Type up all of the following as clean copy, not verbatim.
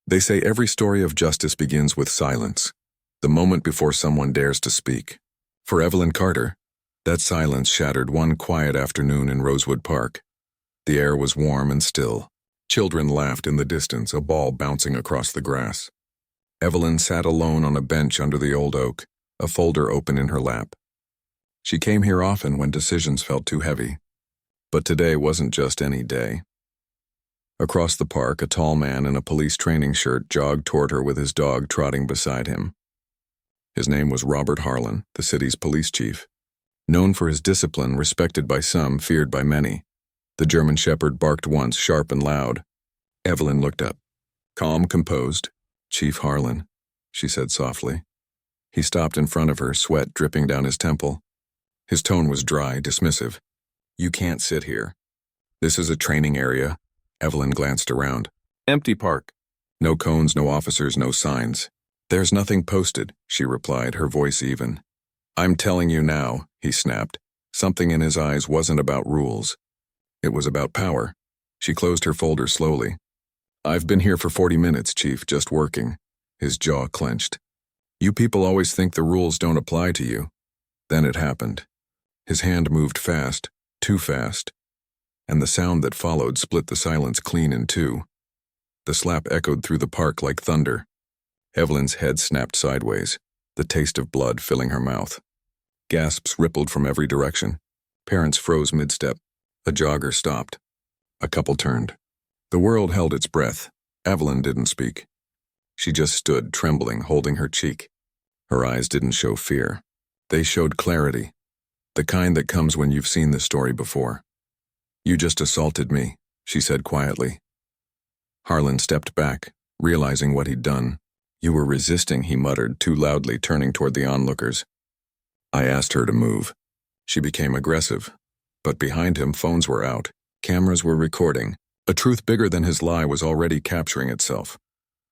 They say every story of justice begins with silence, the moment before someone dares to speak. For Evelyn Carter, that silence shattered one quiet afternoon in Rosewood Park. The air was warm and still. Children laughed in the distance, a ball bouncing across the grass. Evelyn sat alone on a bench under the old oak, a folder open in her lap. She came here often when decisions felt too heavy. But today wasn't just any day. Across the park, a tall man in a police training shirt jogged toward her with his dog trotting beside him. His name was Robert Harlan, the city's police chief. Known for his discipline, respected by some, feared by many. The German shepherd barked once, sharp and loud. Evelyn looked up. Calm, composed. "Chief Harlan," she said softly. He stopped in front of her, sweat dripping down his temple. His tone was dry, dismissive. "You can't sit here. This is a training area." Evelyn glanced around. "Empty park. No cones, no officers, no signs." "There's nothing posted," she replied, her voice even. "I'm telling you now," he snapped. Something in his eyes wasn't about rules. It was about power. She closed her folder slowly. "I've been here for 40 minutes, Chief, just working." His jaw clenched. "You people always think the rules don't apply to you." Then it happened. His hand moved fast, too fast, and the sound that followed split the silence clean in two. The slap echoed through the park like thunder. Evelyn's head snapped sideways, the taste of blood filling her mouth. Gasps rippled from every direction. Parents froze mid-step. A jogger stopped. A couple turned. The world held its breath. Evelyn didn't speak. She just stood, trembling, holding her cheek. Her eyes didn't show fear. They showed clarity, the kind that comes when you've seen the story before. "You just assaulted me," she said quietly. Harlan stepped back, realizing what he'd done. "You were resisting," he muttered, too loudly, turning toward the onlookers. "I asked her to move." She became aggressive. But behind him, phones were out. Cameras were recording. A truth bigger than his lie was already capturing itself.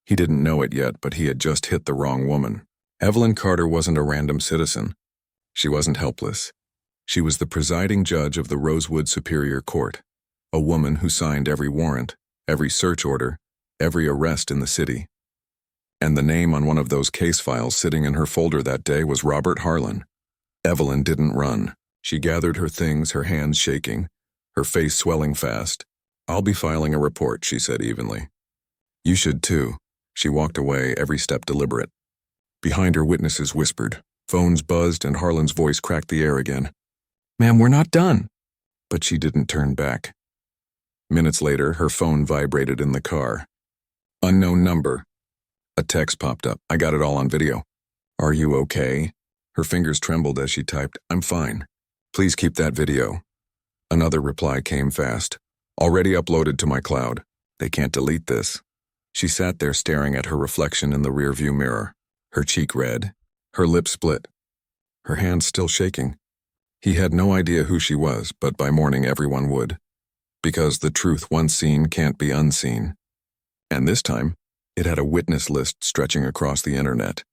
He didn't know it yet, but he had just hit the wrong woman. Evelyn Carter wasn't a random citizen. She wasn't helpless. She was the presiding judge of the Rosewood Superior Court, a woman who signed every warrant, every search order, every arrest in the city. And the name on one of those case files sitting in her folder that day was Robert Harlan. Evelyn didn't run. She gathered her things, her hands shaking, her face swelling fast. "I'll be filing a report," she said evenly. "You should too." She walked away, every step deliberate. Behind her, witnesses whispered. Phones buzzed and Harlan's voice cracked the air again. "Ma'am, we're not done." But she didn't turn back. Minutes later, her phone vibrated in the car. "Unknown number." A text popped up. "I got it all on video." "Are you okay?" Her fingers trembled as she typed, "I'm fine. Please keep that video." Another reply came fast. "Already uploaded to my cloud. They can't delete this." She sat there staring at her reflection in the rearview mirror, her cheek red, her lips split, her hands still shaking. He had no idea who she was, but by morning everyone would. Because the truth once seen can't be unseen. And this time, it had a witness list stretching across the internet.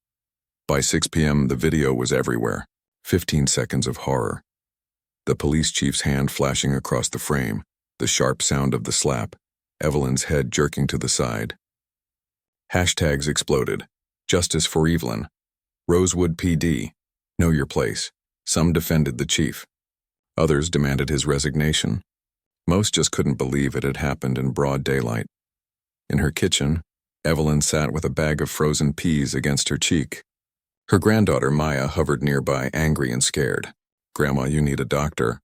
By 6 p.m., the video was everywhere. 15 seconds of horror. The police chief's hand flashing across the frame, the sharp sound of the slap, Evelyn's head jerking to the side. Hashtags exploded. Justice for Evelyn. Rosewood PD. Know your place. Some defended the chief. Others demanded his resignation. Most just couldn't believe it had happened in broad daylight. In her kitchen, Evelyn sat with a bag of frozen peas against her cheek. Her granddaughter, Maya, hovered nearby, angry and scared. "Grandma, you need a doctor."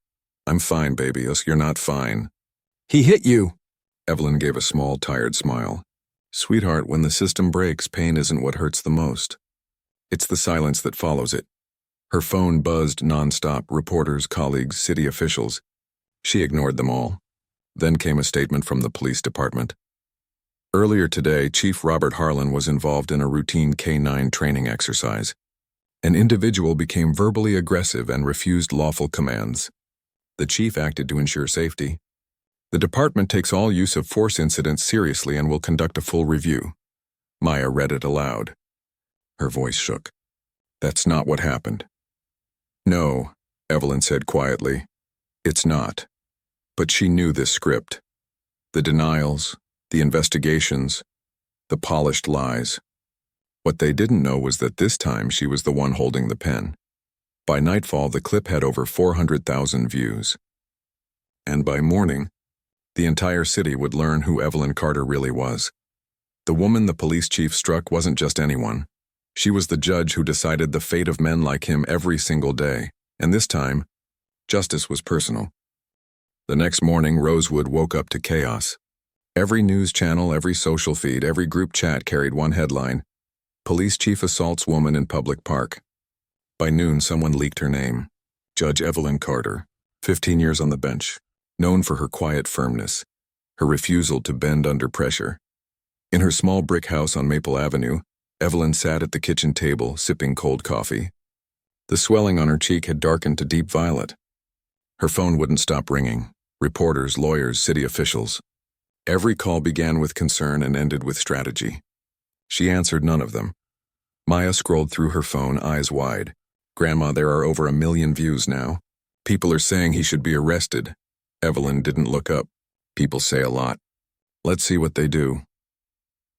"I'm fine, baby. You're not fine." "He hit you." Evelyn gave a small, tired smile. "Sweetheart, when the system breaks, pain isn't what hurts the most. It's the silence that follows it." Her phone buzzed nonstop, reporters, colleagues, city officials. She ignored them all. Then came a statement from the police department. Earlier today, Chief Robert Harlan was involved in a routine K-9 training exercise. An individual became verbally aggressive and refused lawful commands. The chief acted to ensure safety. "The department takes all use of force incidents seriously and will conduct a full review." Maya read it aloud. Her voice shook. "That's not what happened." "No," Evelyn said quietly. "It's not." But she knew this script. The denials, the investigations, the polished lies. What they didn't know was that this time she was the one holding the pen. By nightfall, the clip had over 400,000 views. And by morning, the entire city would learn who Evelyn Carter really was. The woman the police chief struck wasn't just anyone. She was the judge who decided the fate of men like him every single day, and this time, justice was personal. The next morning, Rosewood woke up to chaos. Every news channel, every social feed, every group chat carried one headline: Police chief assaults woman in public park. By noon, someone leaked her name. Judge Evelyn Carter, 15 years on the bench, known for her quiet firmness, her refusal to bend under pressure. In her small brick house on Maple Avenue, Evelyn sat at the kitchen table, sipping cold coffee. The swelling on her cheek had darkened to deep violet. Her phone wouldn't stop ringing. Reporters, lawyers, city officials. Every call began with concern and ended with strategy. She answered none of them. Maya scrolled through her phone, eyes wide. "Grandma, there are over 1 million views now. People are saying he should be arrested." Evelyn didn't look up. People say a lot. Let's see what they do.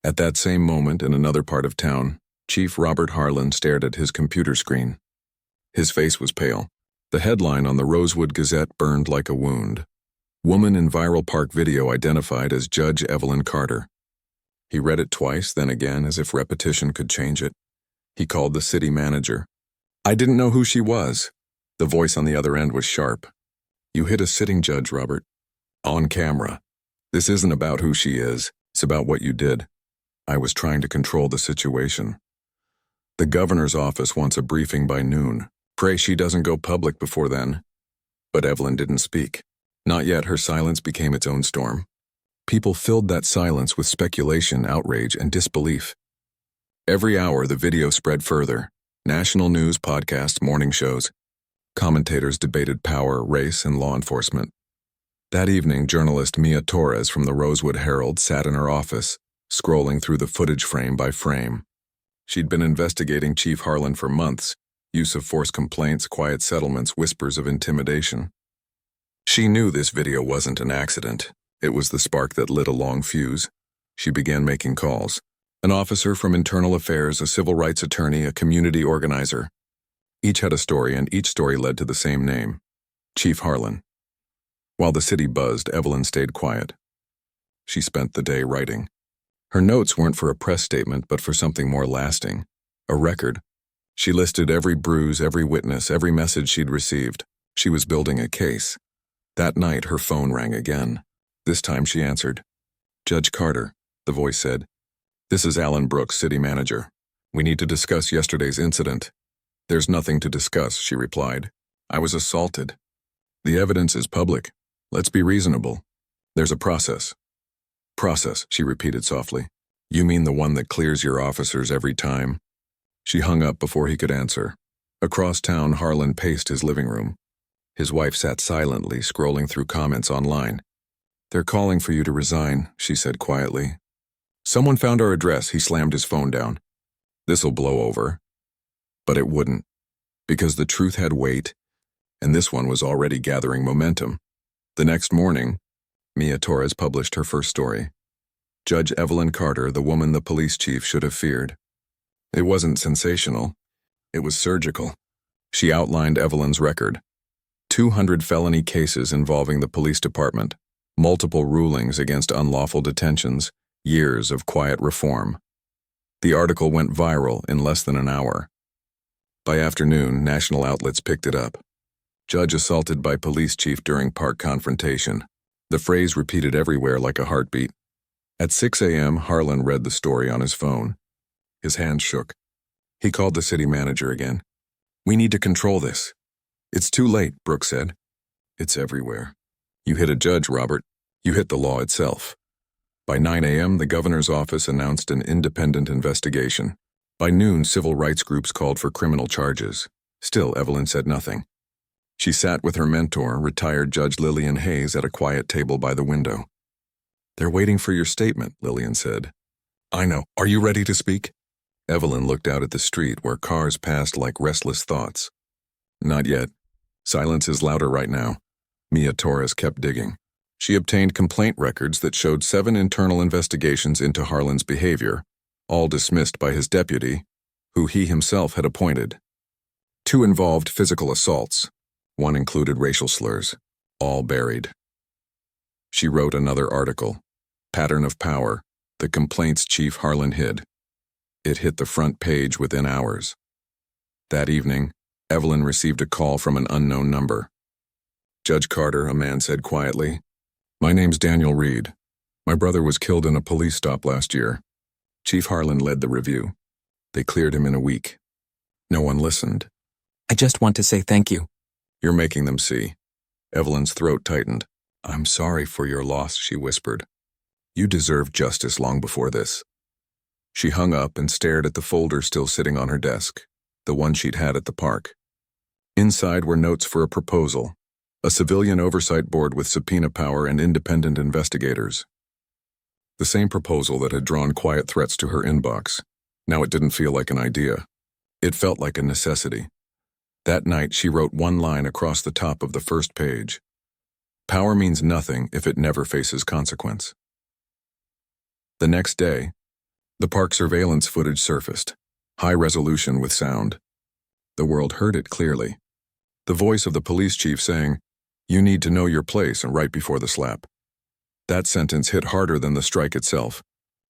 At that same moment, in another part of town, Chief Robert Harlan stared at his computer screen. His face was pale. The headline on the Rosewood Gazette burned like a wound. Woman in viral park video identified as Judge Evelyn Carter. He read it twice, then again, as if repetition could change it. He called the city manager. "I didn't know who she was." The voice on the other end was sharp. "You hit a sitting judge, Robert. On camera. This isn't about who she is. It's about what you did. I was trying to control the situation. The governor's office wants a briefing by noon. Pray she doesn't go public before then." But Evelyn didn't speak. Not yet. Her silence became its own storm. People filled that silence with speculation, outrage, and disbelief. Every hour, the video spread further. National news, podcasts, morning shows. Commentators debated power, race, and law enforcement. That evening, journalist Mia Torres from the Rosewood Herald sat in her office, scrolling through the footage frame by frame. She'd been investigating Chief Harlan for months. Use of force complaints, quiet settlements, whispers of intimidation. She knew this video wasn't an accident. It was the spark that lit a long fuse. She began making calls. An officer from Internal Affairs, a civil rights attorney, a community organizer. Each had a story, and each story led to the same name: Chief Harlan. While the city buzzed, Evelyn stayed quiet. She spent the day writing. Her notes weren't for a press statement, but for something more lasting. A record. She listed every bruise, every witness, every message she'd received. She was building a case. That night, her phone rang again. This time she answered. "Judge Carter," the voice said. "This is Alan Brooks, city manager. We need to discuss yesterday's incident." "There's nothing to discuss," she replied. "I was assaulted. The evidence is public. Let's be reasonable. There's a process." "Process," she repeated softly. "You mean the one that clears your officers every time?" She hung up before he could answer. Across town, Harlan paced his living room. His wife sat silently, scrolling through comments online. "They're calling for you to resign," she said quietly. "Someone found our address." He slammed his phone down. "This'll blow over." But it wouldn't, because the truth had weight, and this one was already gathering momentum. The next morning, Mia Torres published her first story. Judge Evelyn Carter, the woman the police chief should have feared. It wasn't sensational. It was surgical. She outlined Evelyn's record. 200 felony cases involving the police department, multiple rulings against unlawful detentions, years of quiet reform. The article went viral in less than an hour. By afternoon, national outlets picked it up. Judge assaulted by police chief during park confrontation. The phrase repeated everywhere like a heartbeat. At 6 a.m., Harlan read the story on his phone. His hands shook. He called the city manager again. "We need to control this." "It's too late," Brooks said. "It's everywhere. You hit a judge, Robert. You hit the law itself." By 9 a.m., the governor's office announced an independent investigation. By noon, civil rights groups called for criminal charges. Still, Evelyn said nothing. She sat with her mentor, retired Judge Lillian Hayes, at a quiet table by the window. "They're waiting for your statement," Lillian said. "I know. Are you ready to speak?" Evelyn looked out at the street where cars passed like restless thoughts. "Not yet. Silence is louder right now." Mia Torres kept digging. She obtained complaint records that showed 7 internal investigations into Harlan's behavior, all dismissed by his deputy, who he himself had appointed. 2 involved physical assaults. 1 included racial slurs, all buried. She wrote another article, Pattern of Power, the complaints Chief Harlan hid. It hit the front page within hours. That evening, Evelyn received a call from an unknown number. Judge Carter, a man said quietly, "My name's Daniel Reed. My brother was killed in a police stop last year." Chief Harlan led the review. They cleared him in a week. No one listened. "I just want to say thank you." "You're making them see." Evelyn's throat tightened. "I'm sorry for your loss," she whispered. "You deserved justice long before this." She hung up and stared at the folder still sitting on her desk, the one she'd had at the park. Inside were notes for a proposal, a civilian oversight board with subpoena power and independent investigators. The same proposal that had drawn quiet threats to her inbox. Now it didn't feel like an idea. It felt like a necessity. That night she wrote 1 line across the top of the first page. Power means nothing if it never faces consequence. The next day, the park surveillance footage surfaced, high resolution with sound. The world heard it clearly. The voice of the police chief saying, "You need to know your place," and right before the slap. That sentence hit harder than the strike itself.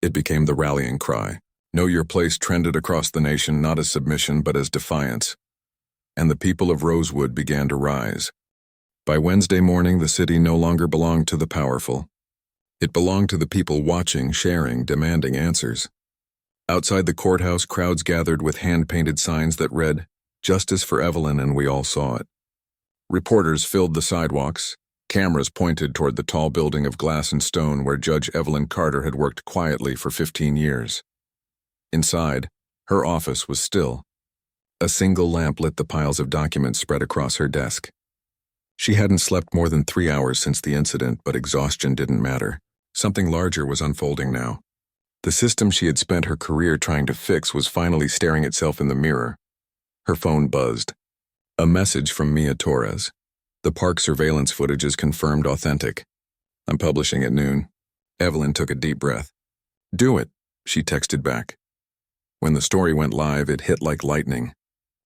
It became the rallying cry. Know your place trended across the nation not as submission but as defiance. And the people of Rosewood began to rise. By Wednesday morning, the city no longer belonged to the powerful. It belonged to the people watching, sharing, demanding answers. Outside the courthouse, crowds gathered with hand-painted signs that read, "Justice for Evelyn," and we all saw it. Reporters filled the sidewalks. Cameras pointed toward the tall building of glass and stone where Judge Evelyn Carter had worked quietly for 15 years. Inside, her office was still. A single lamp lit the piles of documents spread across her desk. She hadn't slept more than 3 hours since the incident, but exhaustion didn't matter. Something larger was unfolding now. The system she had spent her career trying to fix was finally staring itself in the mirror. Her phone buzzed. A message from Mia Torres. "The park surveillance footage is confirmed authentic. I'm publishing at noon." Evelyn took a deep breath. "Do it," she texted back. When the story went live, it hit like lightning.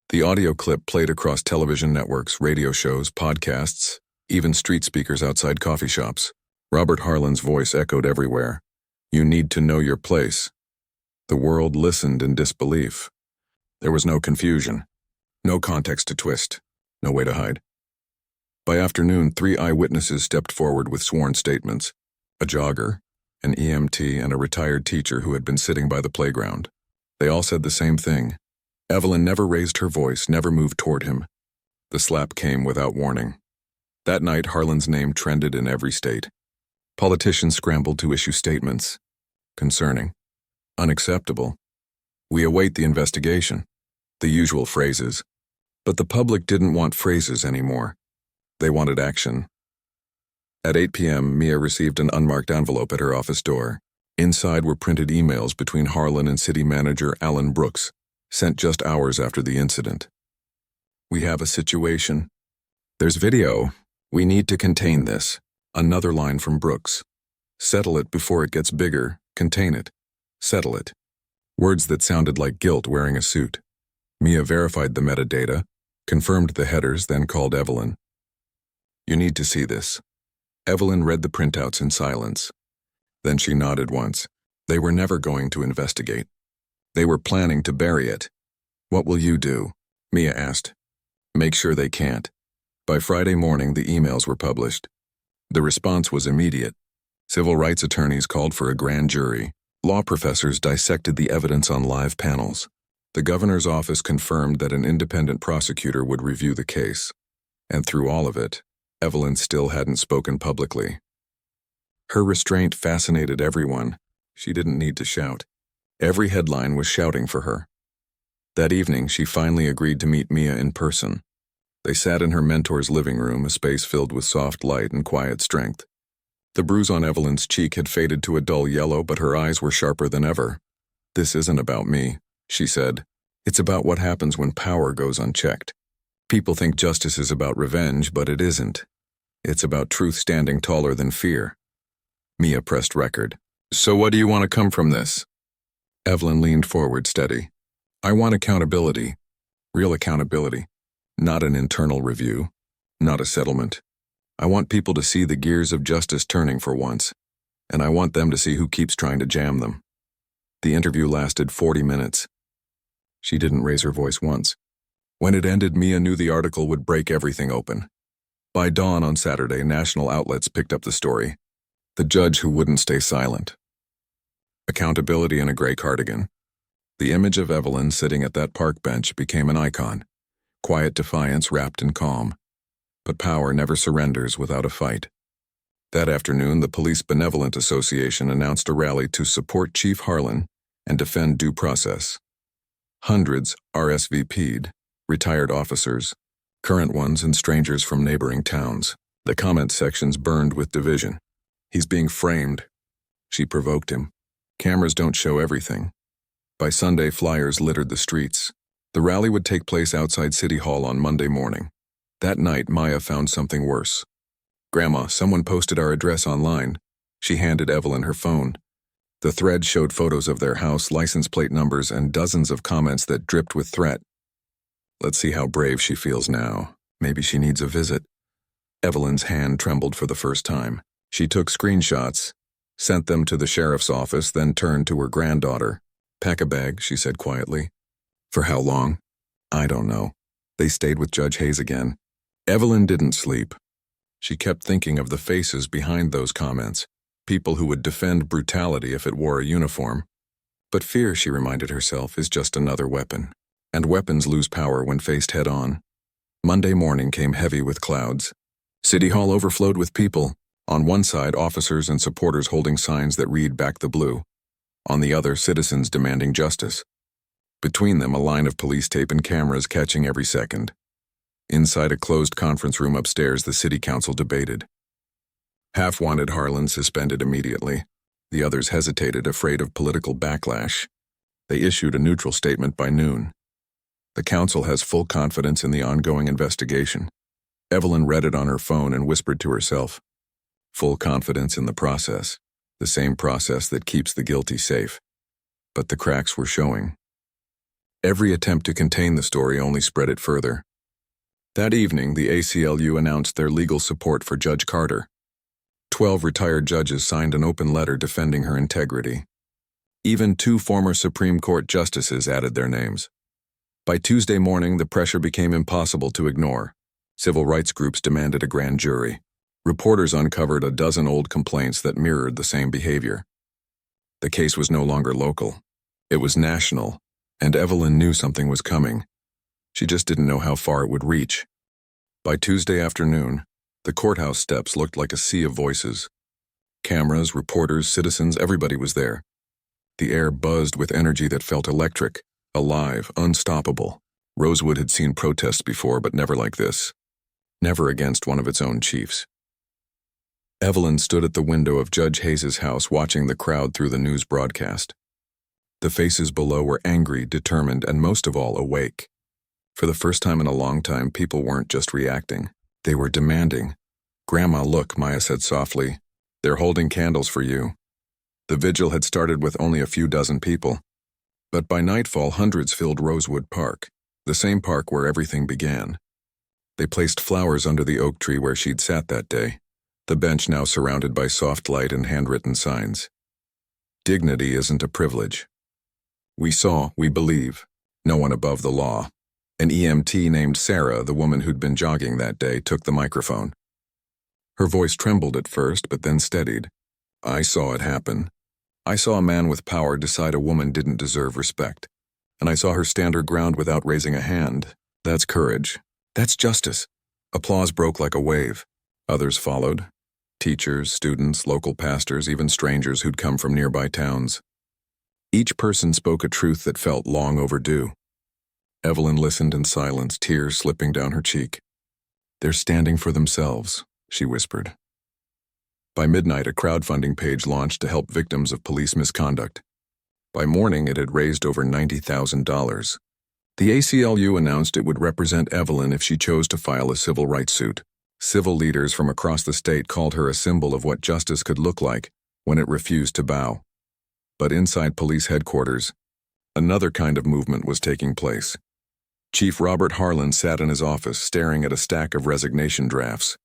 The audio clip played across television networks, radio shows, podcasts, even street speakers outside coffee shops. Robert Harlan's voice echoed everywhere. "You need to know your place." The world listened in disbelief. There was no confusion, no context to twist, no way to hide. By afternoon, 3 eyewitnesses stepped forward with sworn statements: a jogger, an EMT, and a retired teacher who had been sitting by the playground. They all said the same thing. Evelyn never raised her voice, never moved toward him. The slap came without warning. That night, Harlan's name trended in every state. Politicians scrambled to issue statements. Concerning. Unacceptable. We await the investigation. The usual phrases. But the public didn't want phrases anymore. They wanted action. At 8 p.m., Mia received an unmarked envelope at her office door. Inside were printed emails between Harlan and city manager Alan Brooks, sent just hours after the incident. "We have a situation. There's video. We need to contain this." Another line from Brooks. "Settle it before it gets bigger. Contain it. Settle it." Words that sounded like guilt wearing a suit. Mia verified the metadata, confirmed the headers, then called Evelyn. "You need to see this." Evelyn read the printouts in silence. Then she nodded once. They were never going to investigate. They were planning to bury it. "What will you do?" Mia asked. "Make sure they can't." By Friday morning, the emails were published. The response was immediate. Civil rights attorneys called for a grand jury. Law professors dissected the evidence on live panels. The governor's office confirmed that an independent prosecutor would review the case. And through all of it, Evelyn still hadn't spoken publicly. Her restraint fascinated everyone. She didn't need to shout. Every headline was shouting for her. That evening, she finally agreed to meet Mia in person. They sat in her mentor's living room, a space filled with soft light and quiet strength. The bruise on Evelyn's cheek had faded to a dull yellow, but her eyes were sharper than ever. "This isn't about me," she said. "It's about what happens when power goes unchecked. People think justice is about revenge, but it isn't. It's about truth standing taller than fear. Mia pressed record. So what do you want to come from this? Evelyn leaned forward, steady. I want accountability. Real accountability. Not an internal review. Not a settlement. I want people to see the gears of justice turning for once. And I want them to see who keeps trying to jam them. The interview lasted 40 minutes. She didn't raise her voice once. When it ended, Mia knew the article would break everything open. By dawn on Saturday, national outlets picked up the story. The judge who wouldn't stay silent. Accountability in a gray cardigan. The image of Evelyn sitting at that park bench became an icon. Quiet defiance wrapped in calm. But power never surrenders without a fight. That afternoon, the Police Benevolent Association announced a rally to support Chief Harlan and defend due process. Hundreds RSVP'd, retired officers, current ones and strangers from neighboring towns. The comment sections burned with division. He's being framed. She provoked him. Cameras don't show everything. By Sunday, flyers littered the streets. The rally would take place outside City Hall on Monday morning. That night, Maya found something worse. Grandma, someone posted our address online. She handed Evelyn her phone. The thread showed photos of their house, license plate numbers, and dozens of comments that dripped with threat. Let's see how brave she feels now. Maybe she needs a visit. Evelyn's hand trembled for the first time. She took screenshots, sent them to the sheriff's office, then turned to her granddaughter. Pack a bag, she said quietly. For how long? I don't know. They stayed with Judge Hayes again. Evelyn didn't sleep. She kept thinking of the faces behind those comments, people who would defend brutality if it wore a uniform. But fear, she reminded herself, is just another weapon. And weapons lose power when faced head-on. Monday morning came heavy with clouds. City Hall overflowed with people. On one side, officers and supporters holding signs that read "Back the Blue." On the other, citizens demanding justice. Between them, a line of police tape and cameras catching every second. Inside a closed conference room upstairs, the city council debated. Half wanted Harlan suspended immediately. The others hesitated, afraid of political backlash. They issued a neutral statement by noon. The council has full confidence in the ongoing investigation. Evelyn read it on her phone and whispered to herself. Full confidence in the process, the same process that keeps the guilty safe. But the cracks were showing. Every attempt to contain the story only spread it further. That evening, the ACLU announced their legal support for Judge Carter. 12 retired judges signed an open letter defending her integrity. Even 2 former Supreme Court justices added their names. By Tuesday morning, the pressure became impossible to ignore. Civil rights groups demanded a grand jury. Reporters uncovered a dozen old complaints that mirrored the same behavior. The case was no longer local. It was national, and Evelyn knew something was coming. She just didn't know how far it would reach. By Tuesday afternoon, the courthouse steps looked like a sea of voices. Cameras, reporters, citizens, everybody was there. The air buzzed with energy that felt electric, alive, unstoppable. Rosewood had seen protests before, but never like this. Never against one of its own chiefs. Evelyn stood at the window of Judge Hayes's house watching the crowd through the news broadcast. The faces below were angry, determined, and most of all, awake. For the first time in a long time, people weren't just reacting. They were demanding. "Grandma, look," Maya said softly. "They're holding candles for you." The vigil had started with only a few dozen people. But by nightfall, hundreds filled Rosewood Park, the same park where everything began. They placed flowers under the oak tree where she'd sat that day, the bench now surrounded by soft light and handwritten signs. Dignity isn't a privilege. We saw, we believe, no one above the law. An EMT named Sarah, the woman who'd been jogging that day, took the microphone. Her voice trembled at first, but then steadied. "I saw it happen. I saw a man with power decide a woman didn't deserve respect. And I saw her stand her ground without raising a hand. That's courage. That's justice." Applause broke like a wave. Others followed. Teachers, students, local pastors, even strangers who'd come from nearby towns. Each person spoke a truth that felt long overdue. Evelyn listened in silence, tears slipping down her cheek. "They're standing for themselves," she whispered. By midnight, a crowdfunding page launched to help victims of police misconduct. By morning, it had raised over $90,000. The ACLU announced it would represent Evelyn if she chose to file a civil rights suit. Civil leaders from across the state called her a symbol of what justice could look like when it refused to bow. But inside police headquarters, another kind of movement was taking place. Chief Robert Harlan sat in his office staring at a stack of resignation drafts.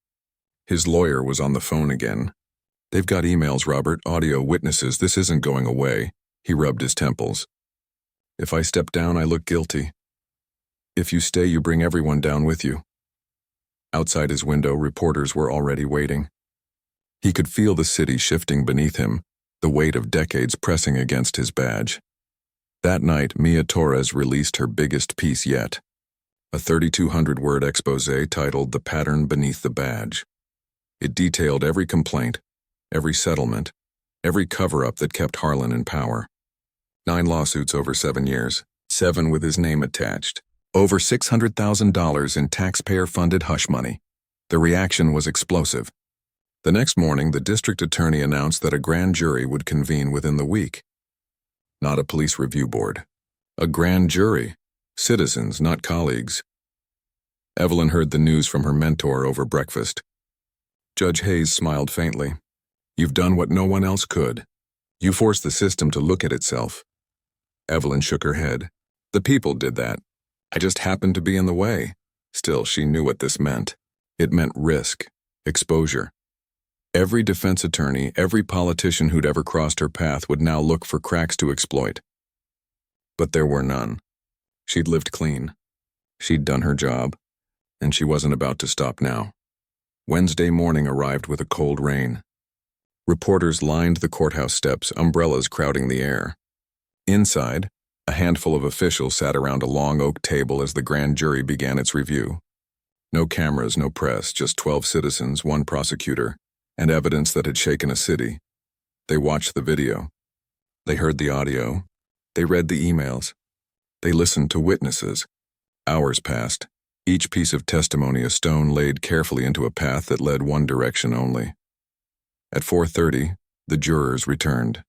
His lawyer was on the phone again. "They've got emails, Robert, audio, witnesses. This isn't going away." He rubbed his temples. "If I step down, I look guilty. If you stay, you bring everyone down with you." Outside his window, reporters were already waiting. He could feel the city shifting beneath him, the weight of decades pressing against his badge. That night, Mia Torres released her biggest piece yet, a 3,200-word exposé titled "The Pattern Beneath the Badge." It detailed every complaint, every settlement, every cover-up that kept Harlan in power. 9 lawsuits over 7 years, 7 with his name attached. Over $600,000 in taxpayer-funded hush money. The reaction was explosive. The next morning, the district attorney announced that a grand jury would convene within the week. Not a police review board. A grand jury. Citizens, not colleagues. Evelyn heard the news from her mentor over breakfast. Judge Hayes smiled faintly. "You've done what no one else could. You forced the system to look at itself." Evelyn shook her head. "The people did that. I just happened to be in the way." Still, she knew what this meant. It meant risk, exposure. Every defense attorney, every politician who'd ever crossed her path would now look for cracks to exploit. But there were none. She'd lived clean. She'd done her job, and she wasn't about to stop now. Wednesday morning arrived with a cold rain. Reporters lined the courthouse steps, umbrellas crowding the air. Inside, a handful of officials sat around a long oak table as the grand jury began its review. No cameras, no press, just 12 citizens, 1 prosecutor, and evidence that had shaken a city. They watched the video. They heard the audio. They read the emails. They listened to witnesses. Hours passed, each piece of testimony a stone laid carefully into a path that led one direction only. At 4:30, the jurors returned.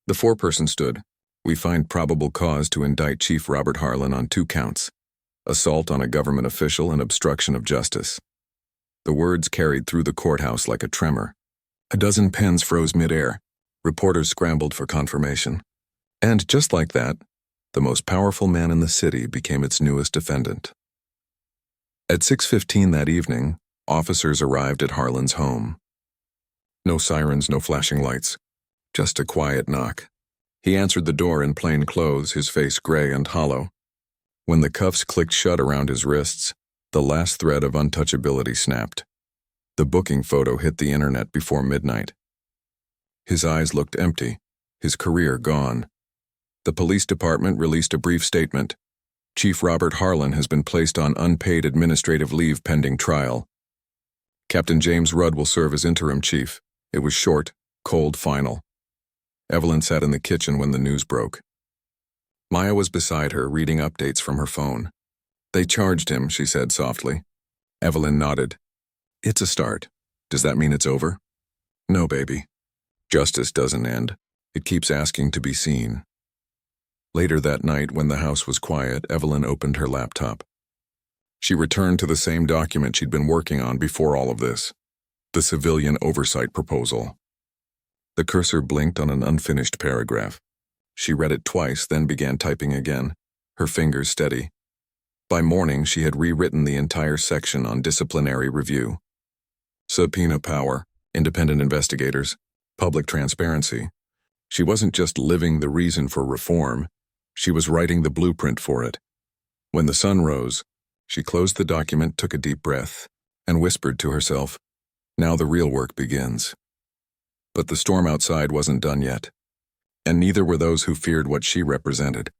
The foreperson stood. "We find probable cause to indict Chief Robert Harlan on 2 counts, assault on a government official and obstruction of justice." The words carried through the courthouse like a tremor. A dozen pens froze midair. Reporters scrambled for confirmation. And just like that, the most powerful man in the city became its newest defendant. At 6:15 that evening, officers arrived at Harlan's home. No sirens, no flashing lights, just a quiet knock. He answered the door in plain clothes, his face gray and hollow. When the cuffs clicked shut around his wrists, the last thread of untouchability snapped. The booking photo hit the internet before midnight. His eyes looked empty, his career gone. The police department released a brief statement. "Chief Robert Harlan has been placed on unpaid administrative leave pending trial. Captain James Rudd will serve as interim chief." It was short, cold, final. Evelyn sat in the kitchen when the news broke. Maya was beside her, reading updates from her phone. "They charged him," she said softly. Evelyn nodded. "It's a start. Does that mean it's over?" "No, baby. Justice doesn't end. It keeps asking to be seen." Later that night, when the house was quiet, Evelyn opened her laptop. She returned to the same document she'd been working on before all of this, the civilian oversight proposal. The cursor blinked on an unfinished paragraph. She read it twice, then began typing again, her fingers steady. By morning, she had rewritten the entire section on disciplinary review. Subpoena power, independent investigators, public transparency. She wasn't just living the reason for reform, she was writing the blueprint for it. When the sun rose, she closed the document, took a deep breath, and whispered to herself, "Now the real work begins." But the storm outside wasn't done yet, and neither were those who feared what she represented.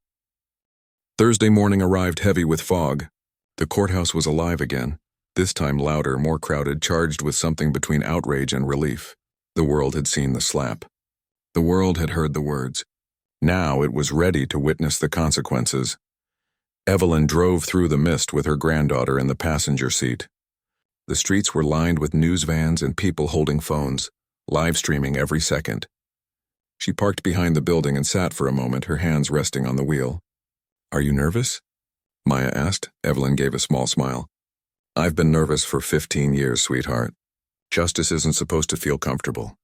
Thursday morning arrived heavy with fog. The courthouse was alive again, this time louder, more crowded, charged with something between outrage and relief. The world had seen the slap. The world had heard the words. Now it was ready to witness the consequences. Evelyn drove through the mist with her granddaughter in the passenger seat. The streets were lined with news vans and people holding phones, live streaming every second. She parked behind the building and sat for a moment, her hands resting on the wheel. "Are you nervous?" Maya asked. Evelyn gave a small smile. I've been nervous for 15 years, sweetheart. Justice isn't supposed to feel comfortable.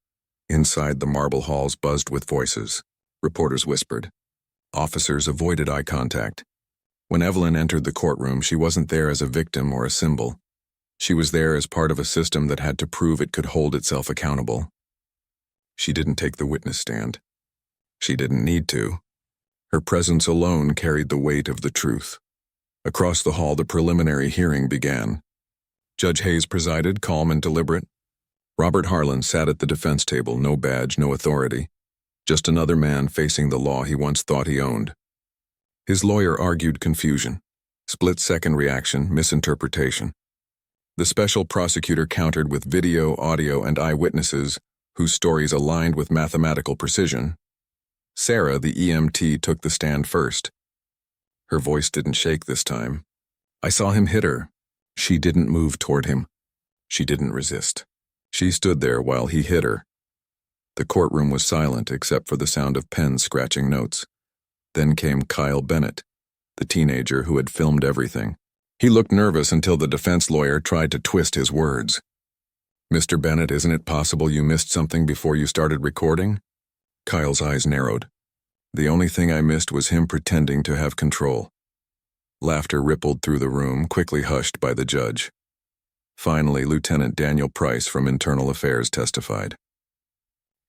Inside, the marble halls buzzed with voices. Reporters whispered. Officers avoided eye contact. When Evelyn entered the courtroom, she wasn't there as a victim or a symbol. She was there as part of a system that had to prove it could hold itself accountable. She didn't take the witness stand. She didn't need to. Her presence alone carried the weight of the truth. Across the hall, the preliminary hearing began. Judge Hayes presided, calm and deliberate. Robert Harlan sat at the defense table, no badge, no authority. Just another man facing the law he once thought he owned. His lawyer argued confusion, split-second reaction, misinterpretation. The special prosecutor countered with video, audio, and eyewitnesses whose stories aligned with mathematical precision. Sarah, the EMT, took the stand first. Her voice didn't shake this time. I saw him hit her. She didn't move toward him. She didn't resist. She stood there while he hit her. The courtroom was silent except for the sound of pens scratching notes. Then came Kyle Bennett, the teenager who had filmed everything. He looked nervous until the defense lawyer tried to twist his words. Mr. Bennett, isn't it possible you missed something before you started recording? Kyle's eyes narrowed. The only thing I missed was him pretending to have control. Laughter rippled through the room, quickly hushed by the judge. Finally, Lieutenant Daniel Price from Internal Affairs testified.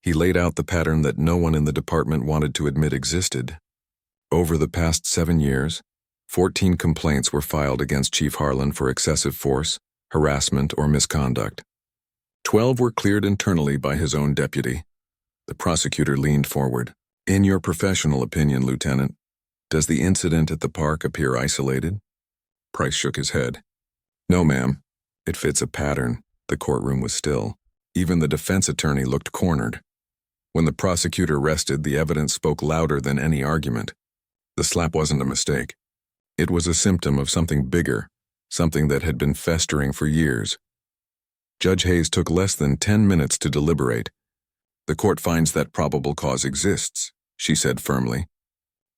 He laid out the pattern that no one in the department wanted to admit existed. Over the past 7 years, 14 complaints were filed against Chief Harlan for excessive force, harassment, or misconduct. 12 were cleared internally by his own deputy. The prosecutor leaned forward. In your professional opinion, Lieutenant, does the incident at the park appear isolated? Price shook his head. No, ma'am. It fits a pattern. The courtroom was still. Even the defense attorney looked cornered. When the prosecutor rested, the evidence spoke louder than any argument. The slap wasn't a mistake. It was a symptom of something bigger, something that had been festering for years. Judge Hayes took less than 10 minutes to deliberate. The court finds that probable cause exists, she said firmly.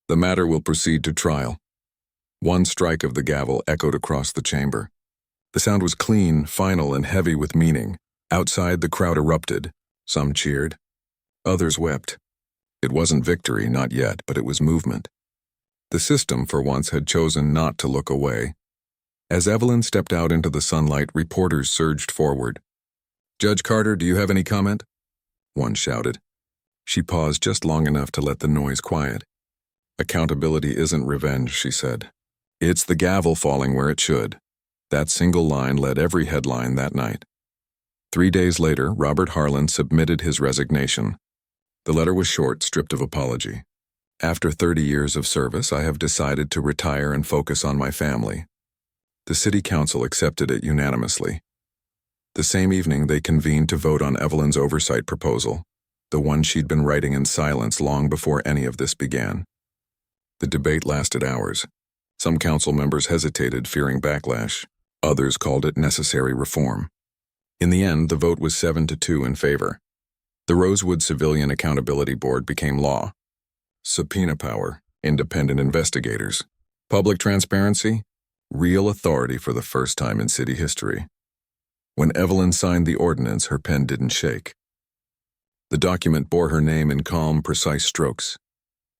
The matter will proceed to trial. One strike of the gavel echoed across the chamber. The sound was clean, final, and heavy with meaning. Outside, the crowd erupted. Some cheered. Others wept. It wasn't victory, not yet, but it was movement. The system, for once, had chosen not to look away. As Evelyn stepped out into the sunlight, reporters surged forward. Judge Carter, do you have any comment? One shouted. She paused just long enough to let the noise quiet. Accountability isn't revenge, she said. It's the gavel falling where it should. That single line led every headline that night. 3 days later, Robert Harlan submitted his resignation. The letter was short, stripped of apology. After 30 years of service, I have decided to retire and focus on my family. The city council accepted it unanimously. The same evening, they convened to vote on Evelyn's oversight proposal, the one she'd been writing in silence long before any of this began. The debate lasted hours. Some council members hesitated, fearing backlash. Others called it necessary reform. In the end, the vote was 7-2 in favor. The Rosewood Civilian Accountability Board became law. Subpoena power, independent investigators, public transparency, real authority for the first time in city history. When Evelyn signed the ordinance, her pen didn't shake. The document bore her name in calm, precise strokes.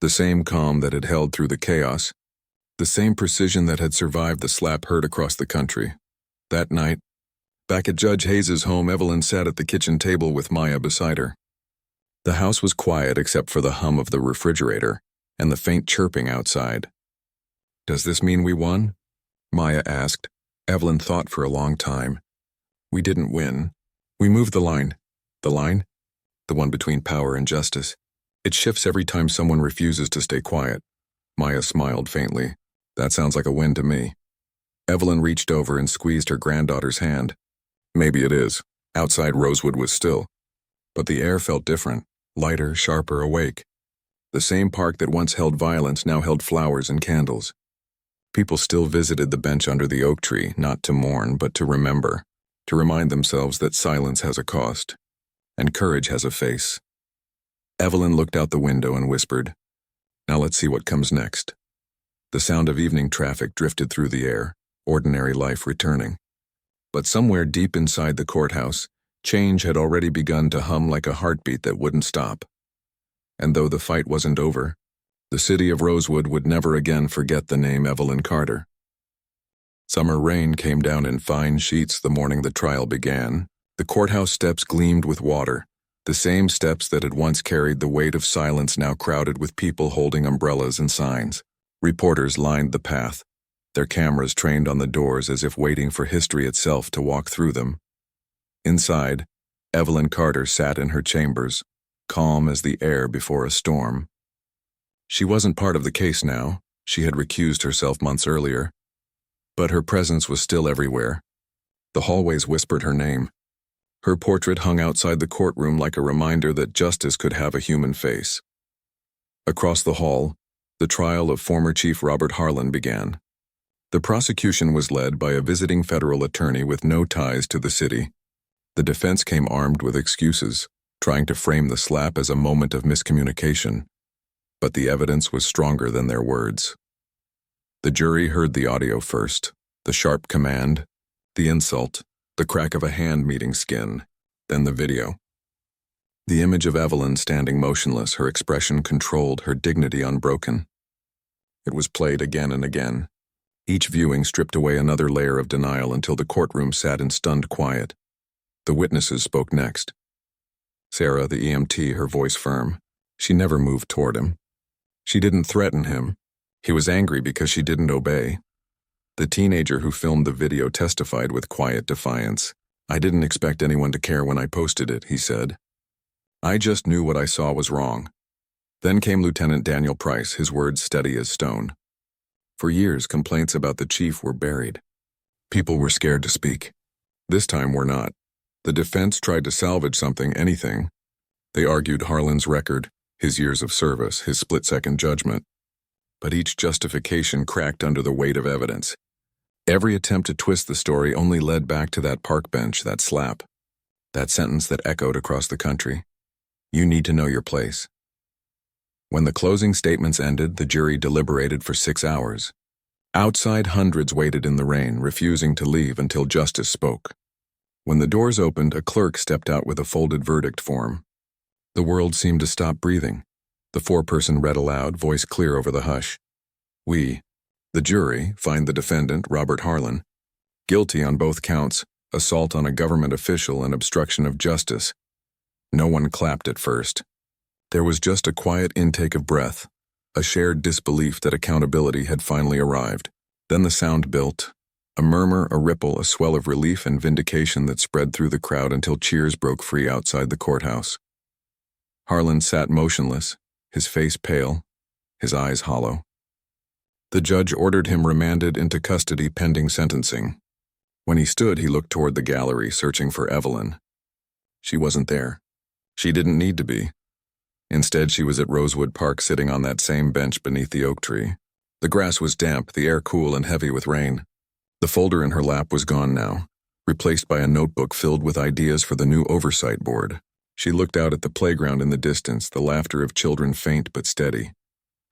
The same calm that had held through the chaos, the same precision that had survived the slap heard across the country. That night, back at Judge Hayes's home, Evelyn sat at the kitchen table with Maya beside her. The house was quiet except for the hum of the refrigerator and the faint chirping outside. Does this mean we won? Maya asked. Evelyn thought for a long time. We didn't win. We moved the line. The line? The one between power and justice. It shifts every time someone refuses to stay quiet. Maya smiled faintly. That sounds like a win to me. Evelyn reached over and squeezed her granddaughter's hand. Maybe it is. Outside, Rosewood was still. But the air felt different, lighter, sharper, awake. The same park that once held violence now held flowers and candles. People still visited the bench under the oak tree, not to mourn, but to remember, to remind themselves that silence has a cost, and courage has a face. Evelyn looked out the window and whispered, "Now let's see what comes next." The sound of evening traffic drifted through the air, ordinary life returning. But somewhere deep inside the courthouse, change had already begun to hum like a heartbeat that wouldn't stop. And though the fight wasn't over, the city of Rosewood would never again forget the name Evelyn Carter. Summer rain came down in fine sheets the morning the trial began. The courthouse steps gleamed with water, the same steps that had once carried the weight of silence now crowded with people holding umbrellas and signs. Reporters lined the path, their cameras trained on the doors as if waiting for history itself to walk through them. Inside, Evelyn Carter sat in her chambers, calm as the air before a storm. She wasn't part of the case now. She had recused herself months earlier. But her presence was still everywhere. The hallways whispered her name. Her portrait hung outside the courtroom like a reminder that justice could have a human face. Across the hall, the trial of former Chief Robert Harlan began. The prosecution was led by a visiting federal attorney with no ties to the city. The defense came armed with excuses, trying to frame the slap as a moment of miscommunication. But the evidence was stronger than their words. The jury heard the audio first, the sharp command, the insult, the crack of a hand meeting skin, then the video. The image of Evelyn standing motionless, her expression controlled, her dignity unbroken. It was played again and again. Each viewing stripped away another layer of denial until the courtroom sat in stunned quiet. The witnesses spoke next. Sarah, the EMT, her voice firm. She never moved toward him. She didn't threaten him. He was angry because she didn't obey. The teenager who filmed the video testified with quiet defiance. "I didn't expect anyone to care when I posted it," he said. "I just knew what I saw was wrong." Then came Lieutenant Daniel Price, his words steady as stone. For years, complaints about the chief were buried. People were scared to speak. This time we're not. The defense tried to salvage something, anything. They argued Harlan's record, his years of service, his split-second judgment. But each justification cracked under the weight of evidence. Every attempt to twist the story only led back to that park bench, that slap, that sentence that echoed across the country. "You need to know your place." When the closing statements ended, the jury deliberated for 6 hours. Outside, hundreds waited in the rain, refusing to leave until justice spoke. When the doors opened, a clerk stepped out with a folded verdict form. The world seemed to stop breathing. The foreperson read aloud, voice clear over the hush. "We, the jury, find the defendant, Robert Harlan, guilty on both counts, assault on a government official and obstruction of justice." No one clapped at first. There was just a quiet intake of breath, a shared disbelief that accountability had finally arrived. Then the sound built, a murmur, a ripple, a swell of relief and vindication that spread through the crowd until cheers broke free outside the courthouse. Harlan sat motionless, his face pale, his eyes hollow. The judge ordered him remanded into custody pending sentencing. When he stood, he looked toward the gallery, searching for Evelyn. She wasn't there. She didn't need to be. Instead, she was at Rosewood Park sitting on that same bench beneath the oak tree. The grass was damp, the air cool and heavy with rain. The folder in her lap was gone now, replaced by a notebook filled with ideas for the new oversight board. She looked out at the playground in the distance, the laughter of children faint but steady.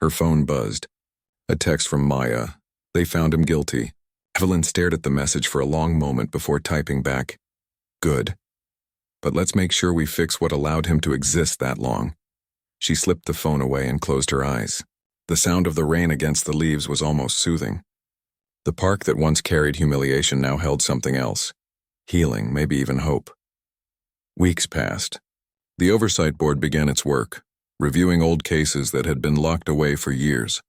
Her phone buzzed. A text from Maya. They found him guilty. Evelyn stared at the message for a long moment before typing back, "Good. But let's make sure we fix what allowed him to exist that long." She slipped the phone away and closed her eyes. The sound of the rain against the leaves was almost soothing. The park that once carried humiliation now held something else. Healing, maybe even hope. Weeks passed. The oversight board began its work, reviewing old cases that had been locked away for years.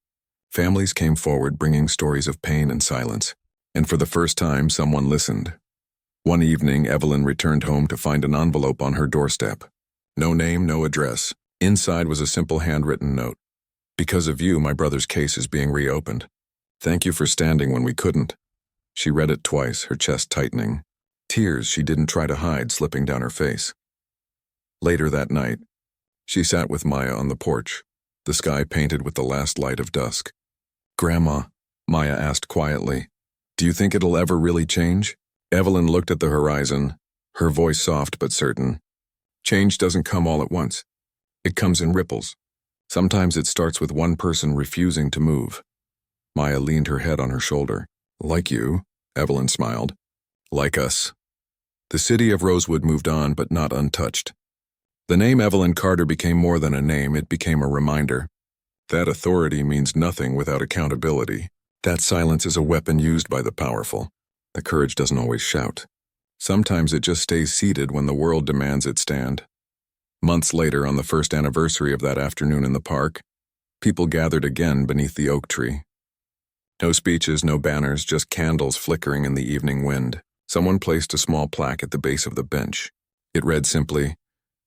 Families came forward bringing stories of pain and silence, and for the first time someone listened. One evening, Evelyn returned home to find an envelope on her doorstep. No name, no address. Inside was a simple handwritten note. "Because of you, my brother's case is being reopened. Thank you for standing when we couldn't." She read it twice, her chest tightening. Tears she didn't try to hide slipping down her face. Later that night, she sat with Maya on the porch, the sky painted with the last light of dusk. "Grandma," Maya asked quietly, "do you think it'll ever really change?" Evelyn looked at the horizon, her voice soft but certain. "Change doesn't come all at once. It comes in ripples. Sometimes it starts with one person refusing to move." Maya leaned her head on her shoulder. "Like you," Evelyn smiled. Like us. The city of Rosewood moved on, but not untouched. The name Evelyn Carter became more than a name, it became a reminder. That authority means nothing without accountability. That silence is a weapon used by the powerful. The courage doesn't always shout. Sometimes it just stays seated when the world demands it stand. Months later, on the first anniversary of that afternoon in the park, people gathered again beneath the oak tree. No speeches, no banners, just candles flickering in the evening wind. Someone placed a small plaque at the base of the bench. It read simply,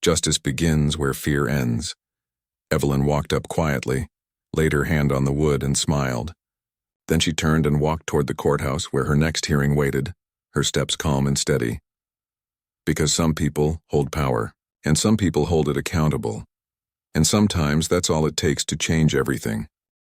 "Justice begins where fear ends." Evelyn walked up quietly, laid her hand on the wood and smiled. Then she turned and walked toward the courthouse where her next hearing waited, her steps calm and steady. Because some people hold power, and some people hold it accountable. And sometimes that's all it takes to change everything.